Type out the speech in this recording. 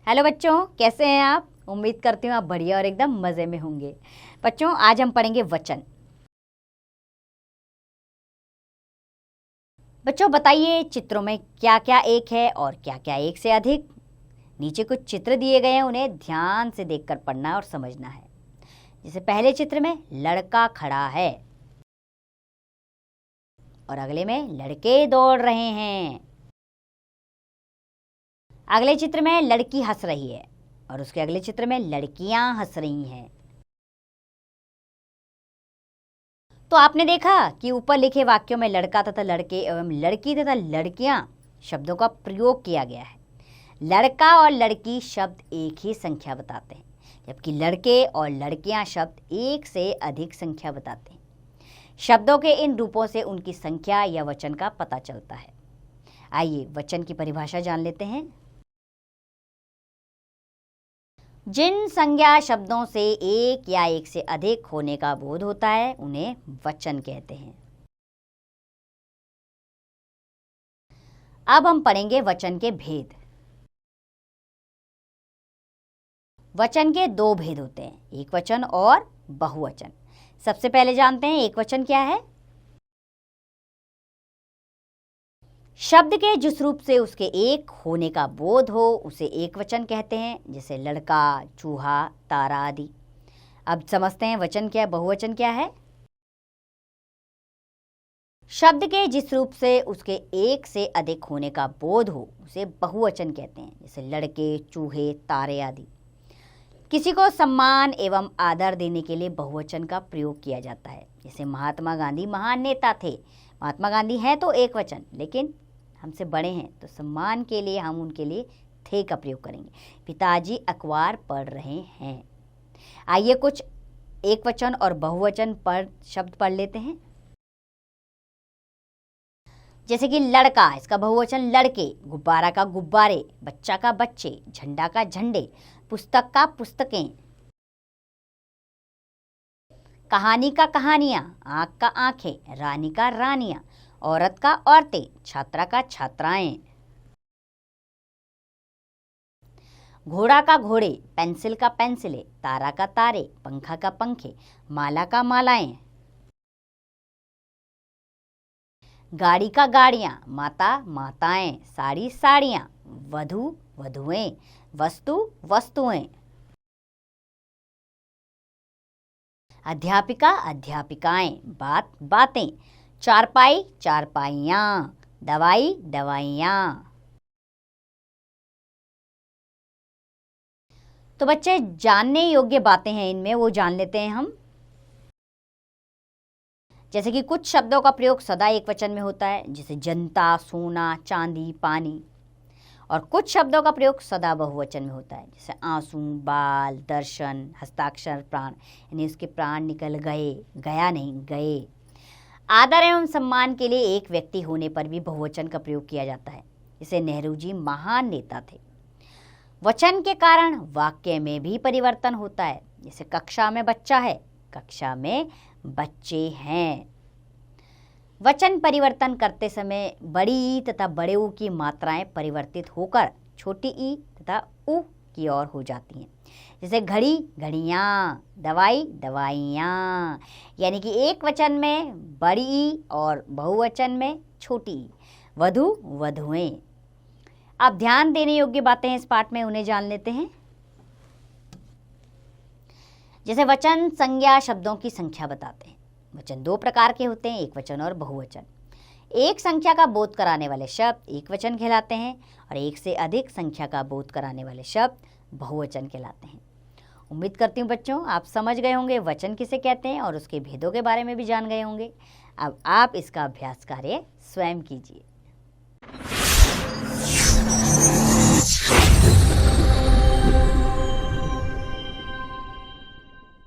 Hello बच्चों, कैसे हैं आप। उम्मीद करती हूँ आप बढ़िया और एकदम मज़े में होंगे। बच्चों, आज हम पढ़ेंगे वचन। बच्चों बताइए, चित्रों में क्या क्या एक है और क्या क्या एक से अधिक। नीचे कुछ चित्र दिए गए हैं, उन्हें ध्यान से देखकर पढ़ना और समझना है। जैसे पहले चित्र में लड़का खड़ा है और अगले में लड़के दौड़ रहे हैं। अगले चित्र में लड़की हंस रही है और उसके अगले चित्र में लड़कियां हंस रही हैं। तो आपने देखा कि ऊपर लिखे वाक्यों में लड़का तथा लड़के एवं लड़की तथा लड़कियां शब्दों का प्रयोग किया गया है। लड़का और लड़की शब्द एक ही संख्या बताते हैं, जबकि लड़के और लड़कियां शब्द एक से अधिक संख्या बताते हैं। शब्दों के इन रूपों से उनकी संख्या या वचन का पता चलता है। आइए वचन की परिभाषा जान लेते हैं। जिन संज्ञा शब्दों से एक या एक से अधिक होने का बोध होता है उन्हें वचन कहते हैं। अब हम पढ़ेंगे वचन के भेद। वचन के दो भेद होते हैं, एक वचन और बहुवचन। सबसे पहले जानते हैं एक वचन क्या है। शब्द के जिस रूप से उसके एक होने का बोध हो उसे एक वचन कहते हैं, जैसे लड़का, चूहा, तारा आदि। अब समझते हैं वचन क्या है, बहुवचन क्या है। शब्द के जिस रूप से उसके एक से अधिक होने का बोध हो उसे बहुवचन कहते हैं, जैसे लड़के, चूहे, तारे आदि। किसी को सम्मान एवं आदर देने के लिए बहुवचन का प्रयोग किया जाता है। जैसे महात्मा गांधी महान नेता थे। महात्मा गांधी हैं तो एक वचन, लेकिन हमसे बड़े हैं तो सम्मान के लिए हम उनके लिए थे का प्रयोग करेंगे। पिताजी अखबार पढ़ रहे हैं। आइए कुछ एक वचन और बहुवचन पर शब्द पढ़ लेते हैं। जैसे कि लड़का, इसका बहुवचन लड़के, गुब्बारा का गुब्बारे, बच्चा का बच्चे, झंडा का झंडे, पुस्तक का पुस्तकें, कहानी का कहानियां, आंख का आंखें, रानी का रानियां, औरत का औरतें, छात्रा का छात्राएं। घोड़ा का घोड़े, पेंसिल का पेंसिलें, तारा का तारे, पंखा का पंखे, माला का मालाएं। गाड़ी का गाड़ियां, माता माताएं, साड़ी साड़ियां, वधु वधुएं, वस्तु वस्तुएं। अध्यापिका अध्यापिकाएं, बात बातें, चारपाई चारपाइयां, दवाई दवाइयां। तो बच्चे जानने योग्य बातें हैं इनमें, वो जान लेते हैं हम। जैसे कि कुछ शब्दों का प्रयोग सदा एक वचन में होता है, जैसे जनता, सोना, चांदी, पानी। और कुछ शब्दों का प्रयोग सदा बहुवचन में होता है, जैसे आंसू, बाल, दर्शन, हस्ताक्षर, प्राण। यानी उसके प्राण निकल गए, गया नहीं, गए। आदर एवं सम्मान के लिए एक व्यक्ति होने पर भी बहुवचन का प्रयोग किया जाता है, जैसे नेहरू जी महान नेता थे। वचन के कारण वाक्य में भी परिवर्तन होता है, जैसे कक्षा में बच्चा है, कक्षा में बच्चे हैं। वचन परिवर्तन करते समय बड़ी तथा बड़े ऊ की मात्राएं परिवर्तित होकर छोटी ई तथा उ की ओर हो जाती हैं। जैसे घड़ी घड़ियाँ, दवाई दवाइयाँ। यानी कि एक वचन में बड़ी ई और बहुवचन में छोटी ई, वधु वधुएं। अब ध्यान देने योग्य बातें हैं इस पाठ में, उन्हें जान लेते हैं। जैसे वचन संज्ञा शब्दों की संख्या बताते हैं। वचन दो प्रकार के होते हैं, एक वचन और बहुवचन। एक संख्या का बोध कराने वाले शब्द एक वचन कहलाते हैं और एक से अधिक संख्या का बोध कराने वाले शब्द बहुवचन कहलाते हैं। उम्मीद करती हूँ बच्चों आप समझ गए होंगे वचन किसे कहते हैं और उसके भेदों के बारे में भी जान गए होंगे। अब आप इसका अभ्यास कार्य स्वयं कीजिए।